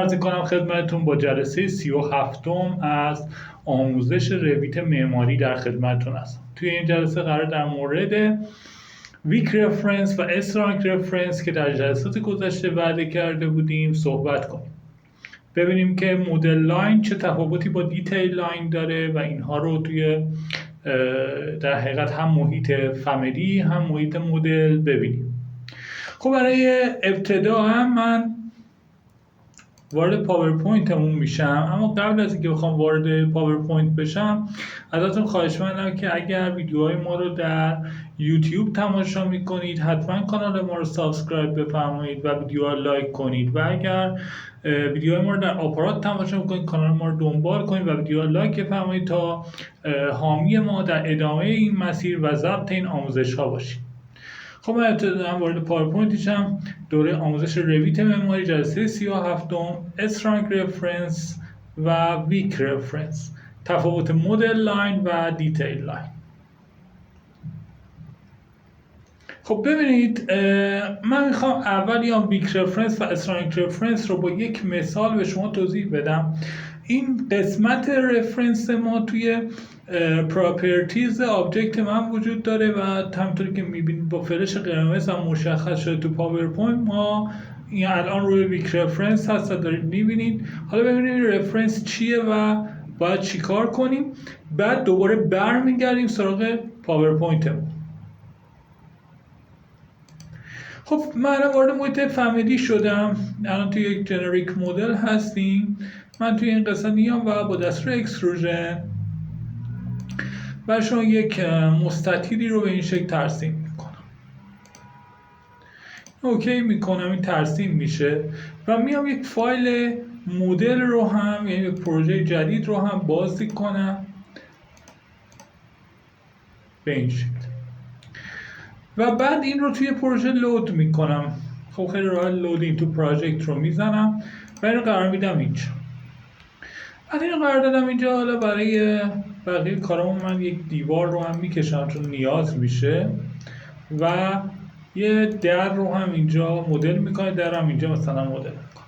عرض کنم خدمتتون با جلسه 37 از آموزش رویت معماری در خدمتتون هستم. توی این جلسه قرار در مورد ویک رفرنس و استرانگ رفرنس که در جلسات گذشته وعده کرده بودیم صحبت کنیم. ببینیم که مدل لاین چه تفاوتی با دیتیل لاین داره و اینها رو توی در حقیقت هم محیط فامیلی هم محیط مدل ببینیم. خب برای ابتدا هم من وارد پاورپوینتمون میشم، اما قبل از اینکه بخوام وارد پاورپوینت بشم ازتون خواهش می‌کنم که اگر ویدیوهای ما رو در یوتیوب تماشا میکنید حتما کانال ما رو سابسکرایب بفرمایید و ویدیوها لایک کنید و اگر ویدیوهای ما رو در آپارات تماشا میکنید کانال ما رو دنبال کنید و ویدیوها لایک بفرمایید تا حامی ما در ادامه این مسیر و ضبط این آموزش ها باشید. خب من ابتداً وارد پاورپوینت میشم. دوره آموزش رویت معماری جلسه 37 استرانگ رفرنس و ویک رفرنس، تفاوت مدل لاین و دیتیل لاین. خب ببینید من میخوام اول یا ویک رفرنس و استرانگ رفرنس رو با یک مثال به شما توضیح بدم. این قسمت رفرنس ما توی پراپرتیز آبجکت من وجود داره و همونطوری که میبینید با فرش قرمز هم مشخص شده تو پاورپوینت. ما این الان روی ویک رفرنس هست دارید میبینید. حالا ببینید رفرنس چیه و باید چی کار کنیم، بعد دوباره برمیگردیم سراغ پاورپوینتمون. خب من الان وارد محیط فامیلی شدم، الان توی یک جنریک مدل هستیم. من توی این قسمت میام و با دستور اکستروژن برای شما یک مستطیلی رو به این شکل ترسیم میکنم. اوکی میکنم، این ترسیم میشه و میام یک فایل مدل رو هم، یعنی یک پروژه جدید رو هم بازی کنم به این شکل و بعد این رو توی پروژه لود میکنم. خب خیلی راحت لودینگ تو پراجکت رو میزنم و این رو قرار میدم اینجا. بعد این رو قرار دادم اینجا. حالا برای بقیه کارامون من یک دیوار رو هم میکشم چون نیاز میشه و یه در رو هم اینجا مدل میکنه، در هم اینجا مثلا مدل میکنه.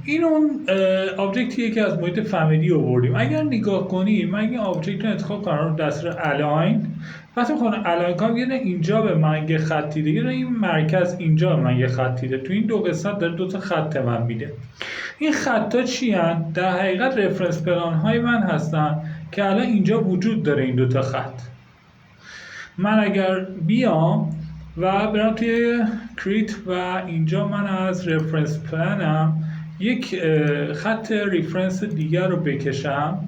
این اون آبجکتیه که از محیط فامیلی آوردیم. اگر نگاه کنیم من این آبجکت رو انتخاب کنم رو دستور الاین، وقتی میخوام الاین کنم یه اینجا به من یه خطی ده، یه این مرکز اینجا به من یه خطی ده. تو این دو قسمت داره دو تا خط من میده. این خطا چی هستن؟ در حقیقت رفرنس پلان های من هستن که الان اینجا وجود داره این دو تا خط. من اگر بیام و برم توی کریت و اینجا من از رفرنس پلانم یک خط ریفرنس دیگر رو بکشم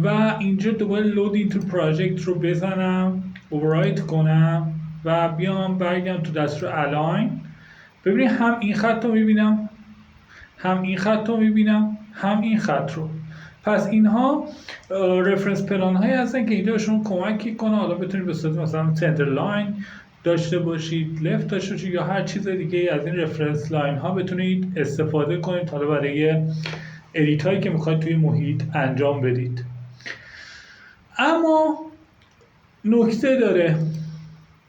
و اینجا دوباره لود اینتو پراجکت رو بزنم، اووررایت کنم و بیام برگردم تو دستور الاین. ببینید هم این خط رو میبینم، هم این خط رو میبینم، هم این خط رو. پس اینها رفرنس پلان هایی هستن که اینجا به شما کمک کنه حالا بتونید به صورت مثلا سنتر لاین داشته باشید، لفت داشته باشید یا هر چیز دیگه از این رفرنس لاین ها بتونید استفاده کنید حالا برای ادیت هایی که میخواید توی محیط انجام بدید. اما نکته داره.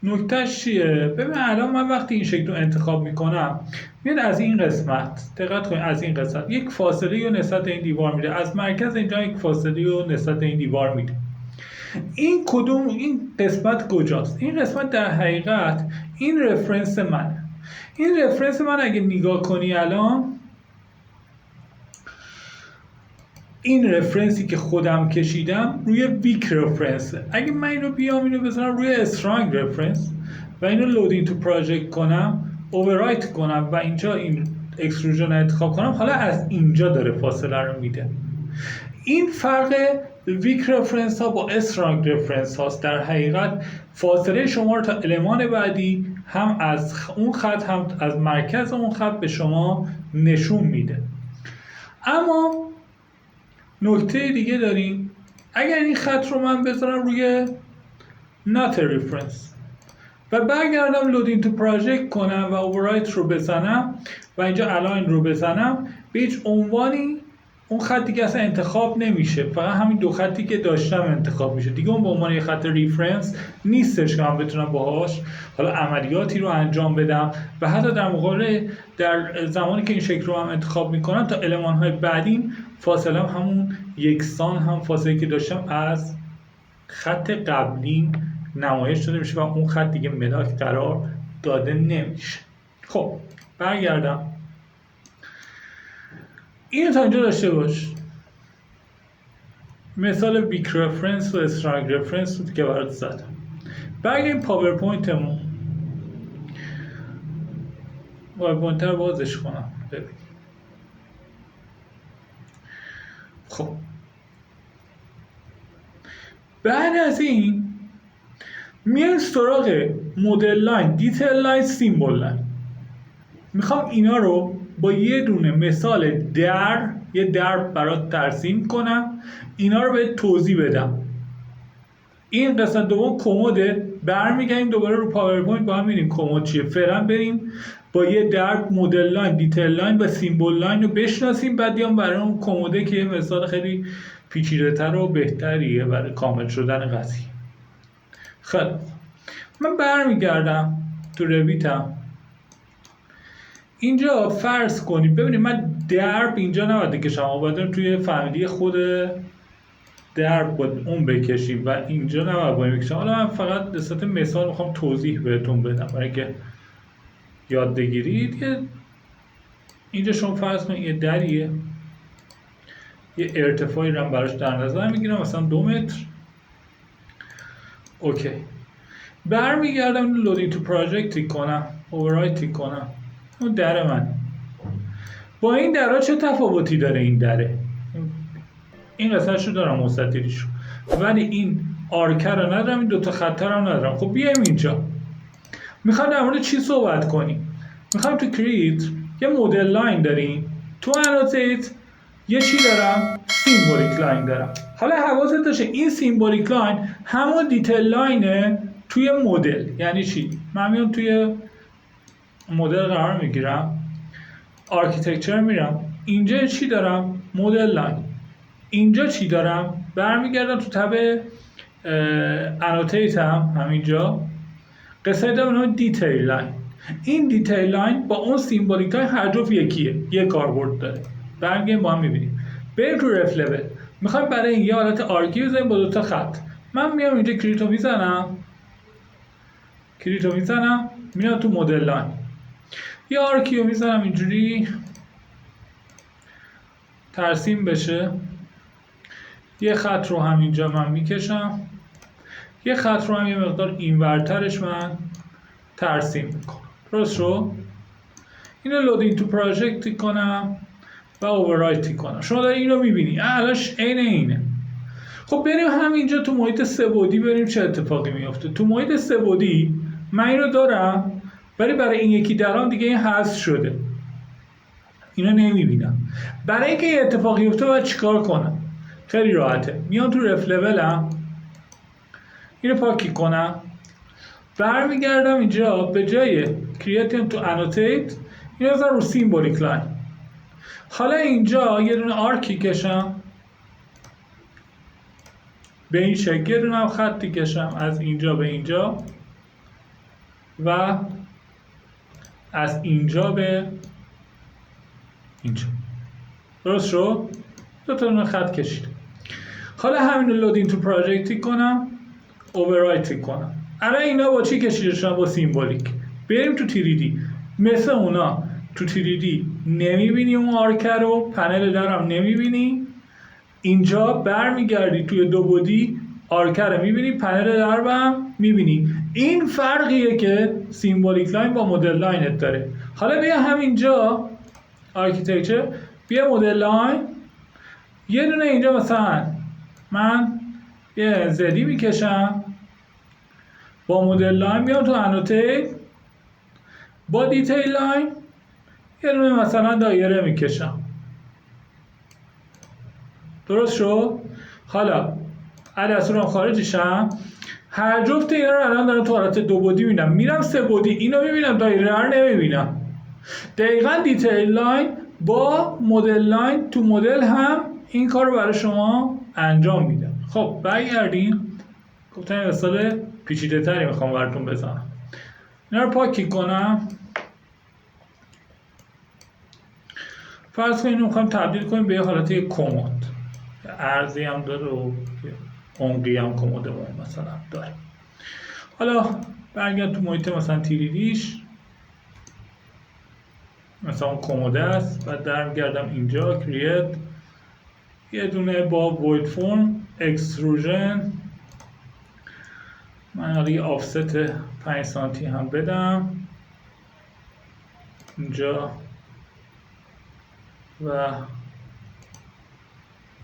نکتهش چیه؟ ببین الان من وقتی این شکل رو انتخاب میکنم میاد از این قسمت، دقت کنید از این قسمت یک فاصله رو نسبت این دیوار میده، از مرکز اینجا یک فاصله رو نسبت این دیوار میده. این کدوم این قسمت کجاست؟ این قسمت در حقیقت این رفرنس منه. این رفرنس من اگه نگاه کنی الان این رفرنسی که خودم کشیدم روی ویک رفرنس. اگه من اینو بیام اینو بزنم روی استرانگ رفرنس و اینو لودینگ تو پراجکت کنم، اووررایت کنم و اینجا این اکستروژن رو انتخاب کنم، حالا از اینجا داره فاصله رو میده. این فرق ویک رفرنس ها با استرانگ رفرنس هاست. در حقیقت فاصله شما رو تا المان بعدی هم از اون خط هم از مرکز اون خط به شما نشون میده. اما نکته دیگه داریم. اگر این خط رو من بذارم روی not a reference و برگردم لودینگ تو پراجکت کنم و اووررایت رو بزنم و اینجا الاین رو بزنم، به هیچ عنوانی اون خط دیگه اصلا انتخاب نمیشه، فقط همین دو خطی که داشتم انتخاب میشه دیگه. اون به عنوان یه خط ریفرنس نیستش که من بتونم باهاش حالا عملیاتی رو انجام بدم و حتی در زمانی که این شکل رو هم انتخاب میکنم تا المان‌های بعدین فاصله همون یکسان هم فاصله که داشتم از خط قبلی نمایش داده میشه و اون خط دیگه ملاک قرار داده نمیشه. خب برگردم اینو تا اینجا داشته باش. مثال ویک رفرنس و استرانگ رفرنس بود که برات زدم. برگردیم پاورپوینتمون. پاورپوینت رو بازش کنم ببین. خب بعد از این میایم سراغ مدل لاین، دیتیل لاین، سیمبل لاین. میخوام اینا رو با یه دونه مثال یه در برات ترسیم کنم، اینا رو به توضیح بدم. این قسمت دوم کموده. برمیگردیم دوباره رو پاورپوینت با هم میریم کمود چیه. فعلا بریم با یه در مدل لاین، دیتیل لاین و سیمبل لاین رو بشناسیم، بعد بیام برای اون کموده که یه مثال خیلی پیچیده‌تر و بهتریه برای کامل شدن قضیه. خیلی من برمیگردم تو رویتم. اینجا فرض کنید ببینید من درب اینجا نباید بکشم، باید توی فامیلی خود درب باید اون بکشیم و اینجا نباید باید بکشم. حالا من فقط به صورت مثال میخوام توضیح بهتون بدم برای که یاد بگیرید. اینجا شما فرض کنید یه دریه، یه ارتفاعی رو براش در نظر میگیرم مثلا 2 متر. اوکی برمیگردم لودینگ تو پراجکت تیک کنم، اووررایت تیک کنم. اون در من با این درها چه تفاوتی داره؟ این دره این قسمتشو دارم مستطیلیشو، ولی این آرکه رو ندارم، این دوتا خطه رو ندارم. خب بیایم اینجا میخوام در مورد چی صحبت کنیم. میخوام تو کریت یه مدل لاین داریم، تو انوتیت یه چی دارم، سیمبولیک لاین دارم. حالا حواست باشه این سیمبولیک لاین همون دیتیل لاینه توی مدل. یعنی چی؟ من میام توی مدل قرار میگیرم، آرکیتکچر میرم، اینجا چی دارم؟ مدل لاین. اینجا چی دارم؟ برمیگردم تو تب انوتیت هم همینجا قسمت دارم دیتیل لاین. این دیتیل لاین با اون سیمبولیک لاین هر جفت یکیه، یک کاربرد داره. برگردیم با هم میبینیم. بریم تو رف لول. میخوایم برای این یه حالت آرکی بزنیم با 2 تا خط. من میام اینجا کریتو میزنم میام تو مدل لاین، یه آرکیو میزنم اینجوری ترسیم بشه. یه خط رو هم اینجا من میکشم، یه خط رو هم یه مقدار اینورترش من ترسیم میکنم. درست رو اینو لودینگ تو پراجکت کنم و اووررایت کنم. شما داری اینو میبینی الاش اینه. خب بریم همینجا تو محیط سه‌بعدی بریم چه اتفاقی میفته. تو محیط سه‌بعدی من اینو دارم ولی برای این یکی درام دیگه این حذف شده، اینو نمیبینم. برای اینکه یه اتفاقی بیفته باید چیکار کنم؟ خیلی راحته. میام تو رف لولم، اینو پاکی کنم، برمیگردم اینجا به جای کرییتیم تو انوتیت اینو بذارم رو سیمبولیک لاین. حالا اینجا یه دونه آرکی کشم به این شکل، یه دونه خطی کشم از اینجا به اینجا و از اینجا به اینجا. درست شد؟ 2 تا دونه خط کشید. حالا همین رو لودینگ تو پراجکت کنم، اووررایت کنم. الان اینا با چی کشیده شدن؟ با سیمبولیک. بریم تو تیریدی. مثل اونا تو تیریدی نمیبینی اون آرکه رو، پنل درم نمیبینی. اینجا برمیگردی توی 2 بعدی آرکه رو میبینی، پنل درم میبینی. این فرقیه که سیمبولیک لاین با مدل لاینت داره. حالا بیا همینجا آرکیتکچر، بیا مدل لاین، یه دونه اینجا مثلا من یه زدی میکشم با مدل لاین، میام تو انوتیت با دیتیل لاین یه دونه مثلا دایره میکشم. درست شد؟ حالا عدسورم خارجشم، هر جفت اینا رو الان دارم تو حالت 2 بعدی میبینم. میرم 3 بعدی اینو میبینم، دایره رو نمیبینم. دقیقاً دیتیل لاین با مدل لاین تو مدل هم این کار رو برای شما انجام میده. خب برگردیم. گفتم یه مثال پیچیده تری میخوام براتون بزنم. اینا رو پاکی کنم. فرض کنید اینو میخوایم تبدیل کنیم به یه حالت یک کمد، ارزی هم داره و عمقی هم کمدمون مثلا داره. حالا برگرد تو محیط مثلا تیریدیش، مثلا اون کموده است، بعد درمیگردم اینجا create یه دونه با void form extrusion، من حالا یه آفست 5 سانتی هم بدم اینجا و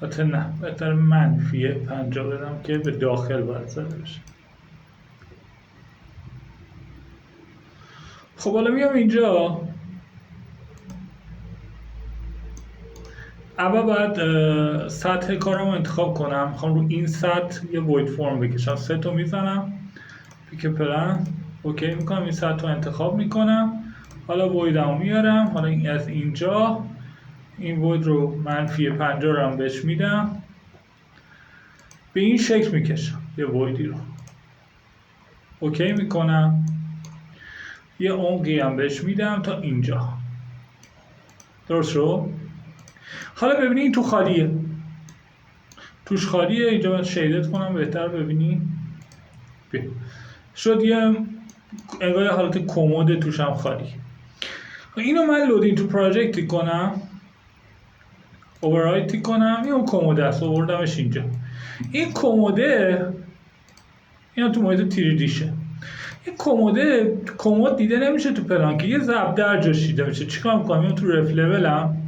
حتی نه بهتر منفی 50 بدم که به داخل باید زده بشه. خب حالا میام اینجا، اول باید سطح کارم رو انتخاب کنم. میخوام رو این سطح یه void form بکشم. ست رو میزنم، پیک پلن اوکی میکنم، این سطح رو انتخاب میکنم. حالا void رو میارم، حالا این از اینجا این void رو منفی 50 رو هم بهش میدم، به این شکل میکشم یه voidی رو اوکی میکنم، یه عمقی هم بهش میدم تا اینجا. درست شد؟ حالا ببینید این تو خالیه، توش خالیه. اینجا باید شیدت کنم بهتر ببینید. شد یه انگار حالت کمد توش هم خالی. اینو من لودینگ تو پراجکت کنم، اووررایت کنم، این اون کموده است، آوردمش اینجا. این کموده اینا تو محیط تیریدیشه. این کمد دیده نمیشه تو پلان که یه ضرب در جاش دیده میشه. چیکار میکنم؟ اینو تو رف لولم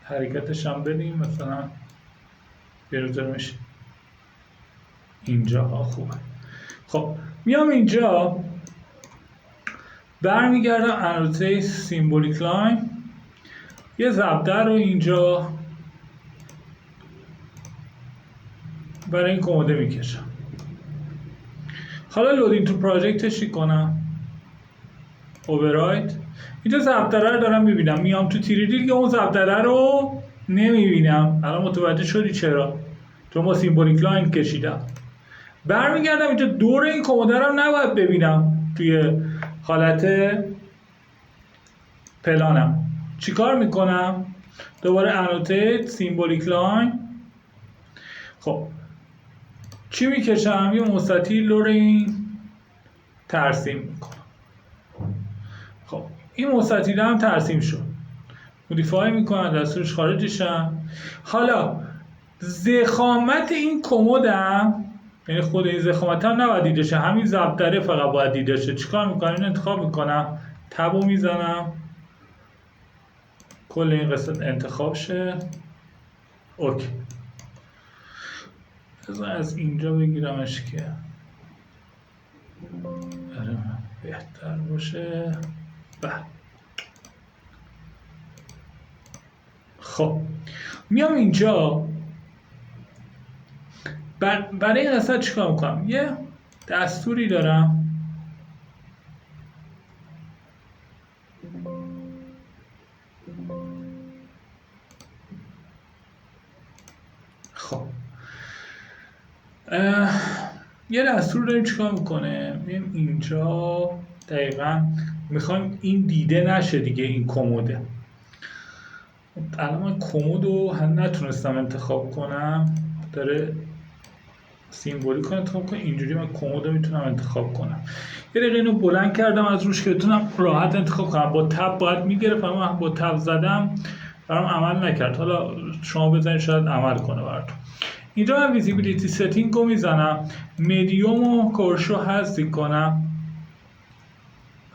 حرکتش هم بدیم، مثلا بروزرمش اینجا ها. خوبه. خب میام اینجا برمیگردم انوتیت سیمبولیک لاین، یه ضربدر رو اینجا برای این کموده میکشم. حالا لودینگ تو پراجکتش کنم، اووررایت، اینجا ضربدره رو دارم میبینم. میام تو تیریدی که اون ضربدره رو نمیبینم. الان متوجه شدی چرا؟ چون ما سیمبولیک لاین کشیدم. برمیگردم اینجا دور این کموده رو نباید ببینم توی حالت پلانم. چیکار میکنم؟ دوباره انوتیت سیمبولیک لاین. خب چی میکشم؟ یه مستطیل لور این ترسیم میکنم. خب این مستطیل هم ترسیم شد، مودیفای میکنم، دستورش خارجشم. حالا ضخامت این کمودم، یعنی خود این ضخامت هم نباید دیده شه، همین ضربدره فقط باید دیده شه. چیکار میکنم؟ این انتخاب میکنم، تبو میزنم، کل این قسمت انتخاب شه. اوکی، از اینجا بگیرمش که برای من بهتر باشه. خب میام اینجا برای این قسمت چیکار میکنم؟ یه دستوری دارم، خب یه دستور داریم چیکار میکنه؟ میام اینجا دقیقا میخوایم این دیده نشه دیگه این کموده. الان من کمودو هم نتونستم انتخاب کنم، داره سیمبولیک انتخاب کنم. اینجوری من کمودو میتونم انتخاب کنم. یه دقیقه اینو بلند کردم از روش که بتونم راحت انتخاب کنم. با تب باید میگرفت، اما با تب زدم برام عمل نکرد. حالا شما بزنید شاید عمل کنه براتون. اینجا من ویزیبیلیتی ستینگ رو میزنم، مدیوم و کورشو حذف کنم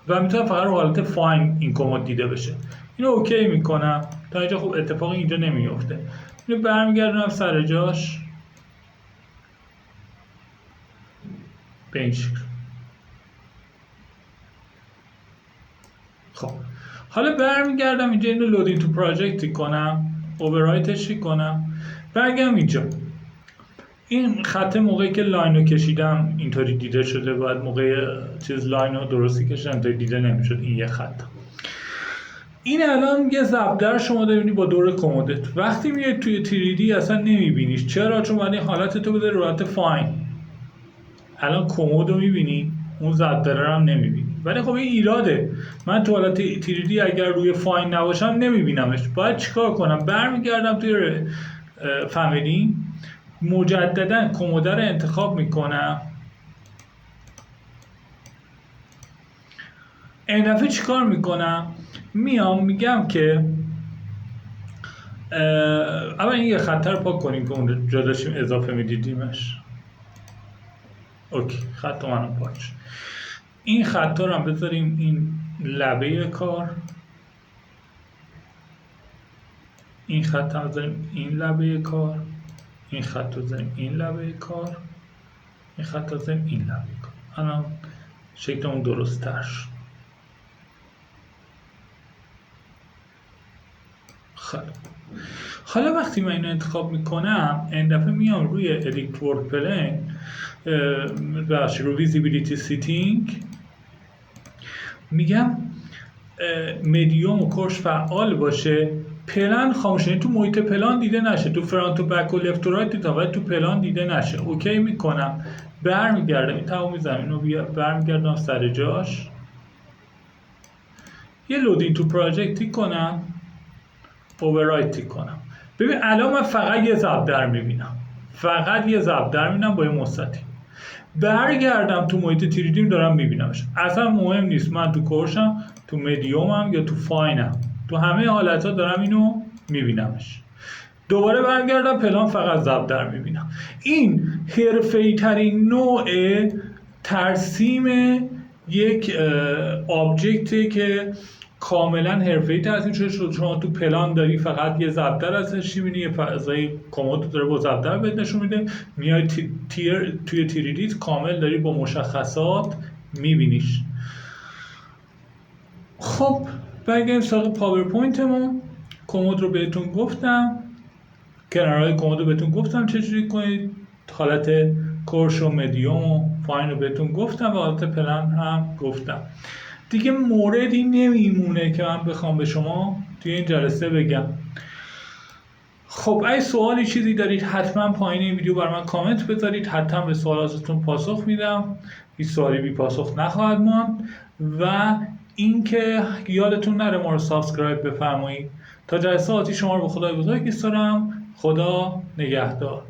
و میتونم فقط رو حالت فاین این کمود دیده بشه. اینو اوکی میکنم. تا اینجا خوب، اتفاقی اینجا نمیفته. اینو برمیگردونم سر جاش به این شکل. خب حالا برمیگردم اینجا، اینو لودینگ تو پراجکت کنم، اووررایتش کنم، برگردم اینجا. این خط موقعی که لاین رو کشیدم اینطوری دیده شده، بعد موقع چیز لاین رو درستی کشیدم تا دیده نمیشد این یه خط. این الان یه ضربدر شما داری با دور کمدت. وقتی میای توی تیریدی اصلا نمیبینیش. چرا؟ چون باید این حالت تو بذاری رو حالت فاین. الان کمد رو میبینی، اون ضربدره هم نمیبینی. ولی خب این ایراده، من تو حالت تیریدی اگر روی فاین نباشم نمیبینمش. باید چیکار کنم؟ برمیگردم توی فامیلی، مجددا کمد رو انتخاب میکنم. این دفعه چیکار میکنم؟ میام میگم که اول این یه خط رو پاک کنیم که اون جا داشتیم اضافه میدیدیمش. اوکی، خط رو منم پاک شد. این خط رو هم بذاریم این لبه کار، این خط هم بذاریم این لبه کار، این خط رو بذاریم این لبه کار، این خط رو بذاریم این لبه کار. الان شکل اون درست تر شد. خب حالا وقتی من اینو انتخاب میکنم، این دفعه میام روی ادیت ورک پلین، رو ویزیبیلیتی سیتینگ، میگم مدیوم و کورس فعال باشه، پلن خاموشه، تو محیط پلان دیده نشه، تو فرانت و بک و لفت و رایت دیده، ولی تو پلان دیده نشه. اوکی میکنم، برمیگردم این تمام زمین رو برمیگردم سر جاش، یه لودینگ تو پراجکت تیک کنم، اووررایت تیک کنم. ببین الان من فقط یه ضربدر میبینم، فقط یه ضربدر میبینم با یه مستطیل. برگردم تو محیط تیریدیم دارم میبینمش، اصلا مهم نیست من تو کورشم، تو مدیومم یا تو فاینم، تو همه حالتها دارم اینو میبینمش. دوباره برگردم پلان، فقط ضربدر میبینم. این حرفه‌ای ترین نوع ترسیم یک آبجکته که کاملا حرفه‌ای ترسیم شده. شما تو پلان داری فقط یه ضربدر ازش می‌بینی، یه فضای کمد داره با ضربدر بهت نشون میده، میای توی تیریدیت کامل داری با مشخصات می‌بینیش. خب برگردیم سراغ پاورپوینتمون. کمد رو بهتون گفتم، کنارهای کمد رو بهتون گفتم چجوری کنید، حالت کورس و مدیوم و فاین رو بهتون گفتم و حالت پلان هم گفتم. دیگه موردی نمیمونه که من بخوام به شما توی این جلسه بگم. خب اگه سوالی چیزی دارید حتما پایین این ویدیو بر من کامنت بذارید، حتما به سوالاتتون پاسخ میدم، هیچ سوالی بی پاسخ نخواهد ماند. و اینکه یادتون نره ما رو سابسکرایب بفرمایید. تا جلسه آتی شما رو به خدای بزرگ میسپارم. خدا نگهدار.